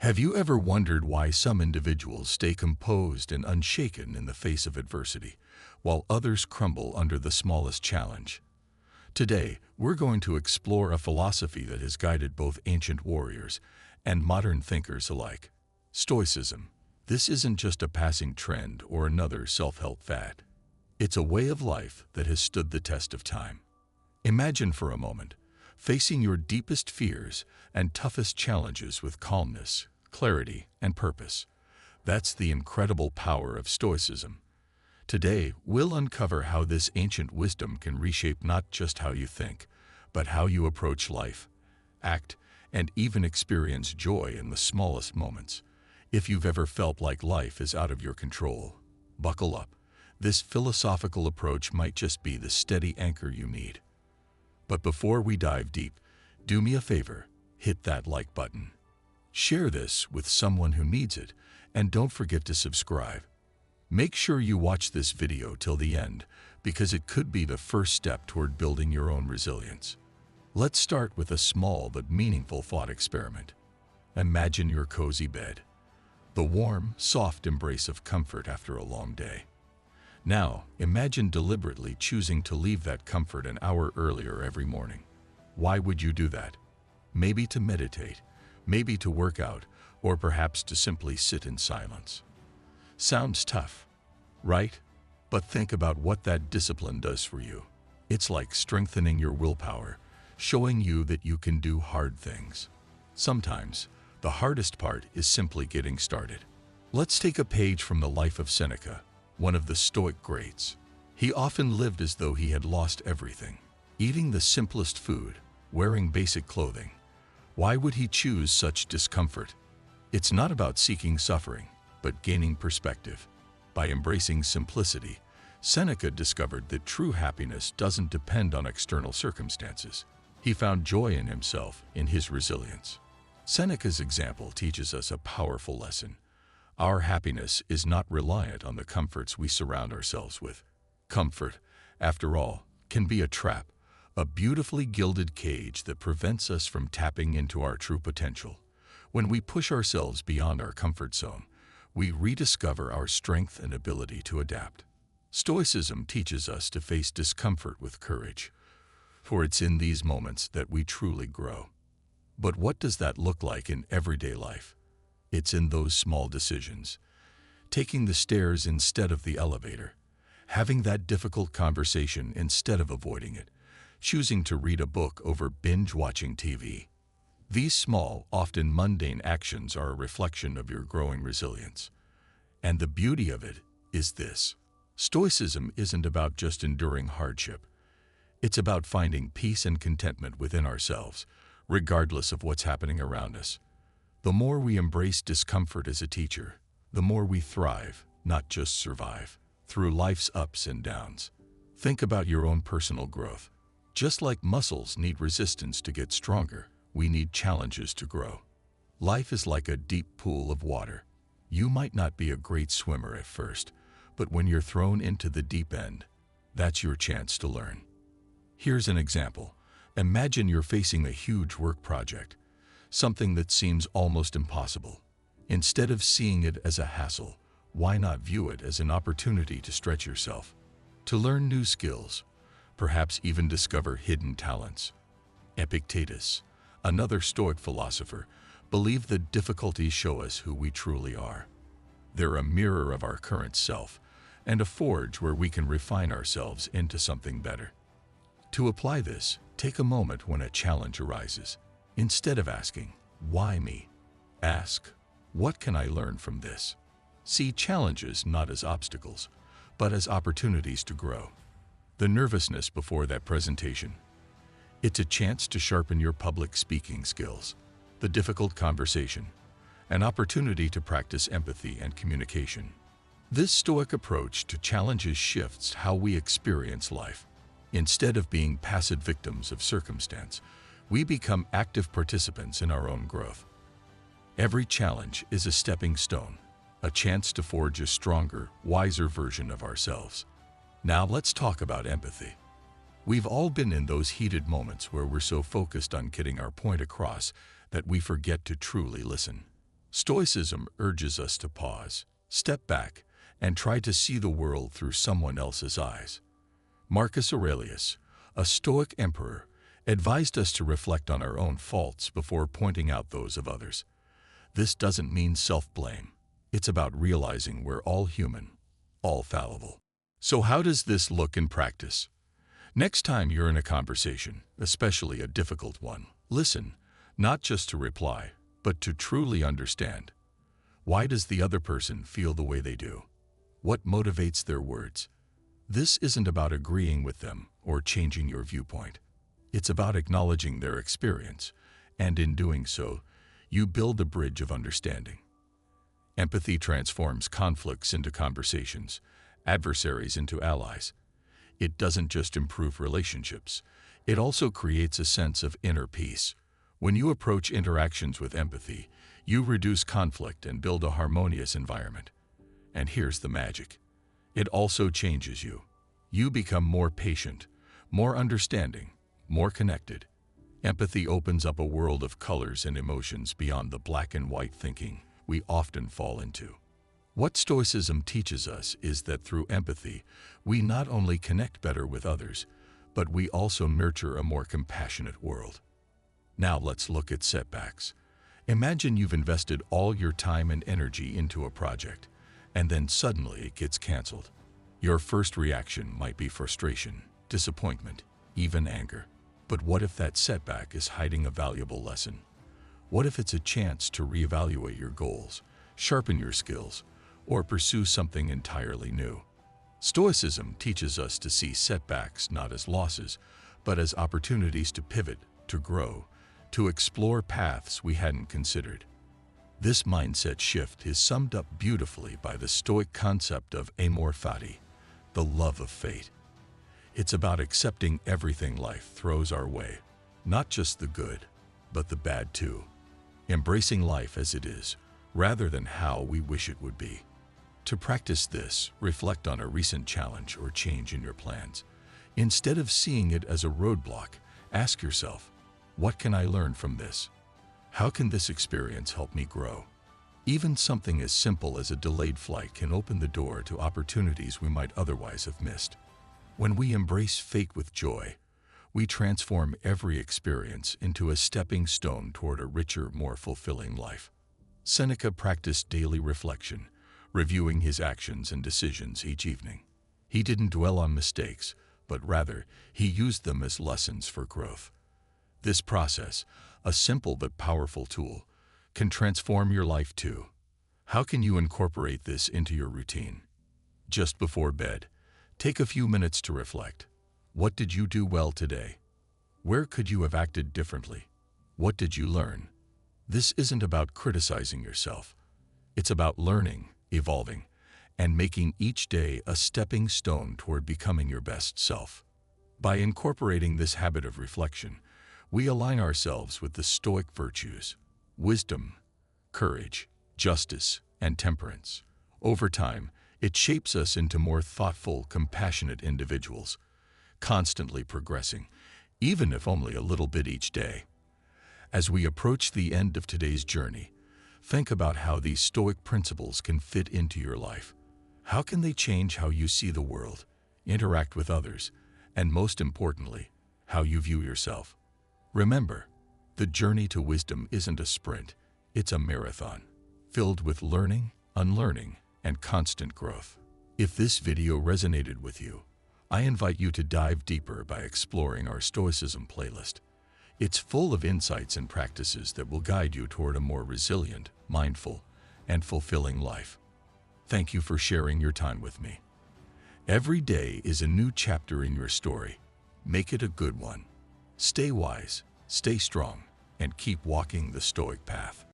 Have you ever wondered why some individuals stay composed and unshaken in the face of adversity, while others crumble under the smallest challenge? Today, we're going to explore a philosophy that has guided both ancient warriors and modern thinkers alike: Stoicism. This isn't just a passing trend or another self-help fad. It's a way of life that has stood the test of time. Imagine for a moment facing your deepest fears and toughest challenges with calmness, clarity, and purpose. That's the incredible power of Stoicism. Today, we'll uncover how this ancient wisdom can reshape not just how you think, but how you approach life, act, and even experience joy in the smallest moments. If you've ever felt like life is out of your control, buckle up. This philosophical approach might just be the steady anchor you need. But before we dive deep, do me a favor, hit that like button. Share this with someone who needs it, and don't forget to subscribe. Make sure you watch this video till the end, because it could be the first step toward building your own resilience. Let's start with a small but meaningful thought experiment. Imagine your cozy bed, the warm, soft embrace of comfort after a long day. Now, imagine deliberately choosing to leave that comfort an hour earlier every morning. Why would you do that? Maybe to meditate, maybe to work out, or perhaps to simply sit in silence. Sounds tough, right? But think about what that discipline does for you. It's like strengthening your willpower, showing you that you can do hard things. Sometimes, the hardest part is simply getting started. Let's take a page from the life of Seneca, one of the Stoic greats. He often lived as though he had lost everything, eating the simplest food, wearing basic clothing. Why would he choose such discomfort? It's not about seeking suffering, but gaining perspective. By embracing simplicity, Seneca discovered that true happiness doesn't depend on external circumstances. He found joy in himself, in his resilience. Seneca's example teaches us a powerful lesson. Our happiness is not reliant on the comforts we surround ourselves with. Comfort, after all, can be a trap, a beautifully gilded cage that prevents us from tapping into our true potential. When we push ourselves beyond our comfort zone, we rediscover our strength and ability to adapt. Stoicism teaches us to face discomfort with courage, for it's in these moments that we truly grow. But what does that look like in everyday life? It's in those small decisions. Taking the stairs instead of the elevator, having that difficult conversation instead of avoiding it, choosing to read a book over binge-watching TV. These small, often mundane actions are a reflection of your growing resilience. And the beauty of it is this: Stoicism isn't about just enduring hardship. It's about finding peace and contentment within ourselves, regardless of what's happening around us. The more we embrace discomfort as a teacher, the more we thrive, not just survive, through life's ups and downs. Think about your own personal growth. Just like muscles need resistance to get stronger, we need challenges to grow. Life is like a deep pool of water. You might not be a great swimmer at first, but when you're thrown into the deep end, that's your chance to learn. Here's an example. Imagine you're facing a huge work project, something that seems almost impossible. Instead of seeing it as a hassle, why not view it as an opportunity to stretch yourself, to learn new skills, perhaps even discover hidden talents? Epictetus, another Stoic philosopher, believed that difficulties show us who we truly are. They're a mirror of our current self, and a forge where we can refine ourselves into something better. To apply this, take a moment when a challenge arises. Instead of asking, "Why me?" ask, "What can I learn from this?" See challenges not as obstacles, but as opportunities to grow. The nervousness before that presentation. It's a chance to sharpen your public speaking skills. The difficult conversation. An opportunity to practice empathy and communication. This Stoic approach to challenges shifts how we experience life. Instead of being passive victims of circumstance, we become active participants in our own growth. Every challenge is a stepping stone, a chance to forge a stronger, wiser version of ourselves. Now let's talk about empathy. We've all been in those heated moments where we're so focused on getting our point across that we forget to truly listen. Stoicism urges us to pause, step back, and try to see the world through someone else's eyes. Marcus Aurelius, a Stoic emperor, advised us to reflect on our own faults before pointing out those of others. This doesn't mean self-blame. It's about realizing we're all human, all fallible. So how does this look in practice? Next time you're in a conversation, especially a difficult one, listen, not just to reply, but to truly understand. Why does the other person feel the way they do? What motivates their words? This isn't about agreeing with them or changing your viewpoint. It's about acknowledging their experience, and in doing so, you build a bridge of understanding. Empathy transforms conflicts into conversations, adversaries into allies. It doesn't just improve relationships, it also creates a sense of inner peace. When you approach interactions with empathy, you reduce conflict and build a harmonious environment. And here's the magic. It also changes you. You become more patient, more understanding, more connected. Empathy opens up a world of colors and emotions beyond the black and white thinking we often fall into. What Stoicism teaches us is that through empathy, we not only connect better with others, but we also nurture a more compassionate world. Now let's look at setbacks. Imagine you've invested all your time and energy into a project, and then suddenly it gets canceled. Your first reaction might be frustration, disappointment, even anger. But what if that setback is hiding a valuable lesson? What if it's a chance to reevaluate your goals, sharpen your skills, or pursue something entirely new? Stoicism teaches us to see setbacks not as losses, but as opportunities to pivot, to grow, to explore paths we hadn't considered. This mindset shift is summed up beautifully by the Stoic concept of Amor Fati, the love of fate. It's about accepting everything life throws our way, not just the good, but the bad too. Embracing life as it is, rather than how we wish it would be. To practice this, reflect on a recent challenge or change in your plans. Instead of seeing it as a roadblock, ask yourself, what can I learn from this? How can this experience help me grow? Even something as simple as a delayed flight can open the door to opportunities we might otherwise have missed. When we embrace fate with joy, we transform every experience into a stepping stone toward a richer, more fulfilling life. Seneca practiced daily reflection, reviewing his actions and decisions each evening. He didn't dwell on mistakes, but rather, he used them as lessons for growth. This process, a simple but powerful tool, can transform your life too. How can you incorporate this into your routine? Just before bed, take a few minutes to reflect. What did you do well today? Where could you have acted differently? What did you learn? This isn't about criticizing yourself. It's about learning, evolving, and making each day a stepping stone toward becoming your best self. By incorporating this habit of reflection, we align ourselves with the Stoic virtues: wisdom, courage, justice, and temperance. Over time, it shapes us into more thoughtful, compassionate individuals, constantly progressing, even if only a little bit each day. As we approach the end of today's journey, think about how these Stoic principles can fit into your life. How can they change how you see the world, interact with others, and most importantly, how you view yourself? Remember, the journey to wisdom isn't a sprint, it's a marathon, filled with learning, unlearning, and constant growth. If this video resonated with you, I invite you to dive deeper by exploring our Stoicism playlist. It's full of insights and practices that will guide you toward a more resilient, mindful, and fulfilling life. Thank you for sharing your time with me. Every day is a new chapter in your story. Make it a good one. Stay wise, stay strong, and keep walking the Stoic path.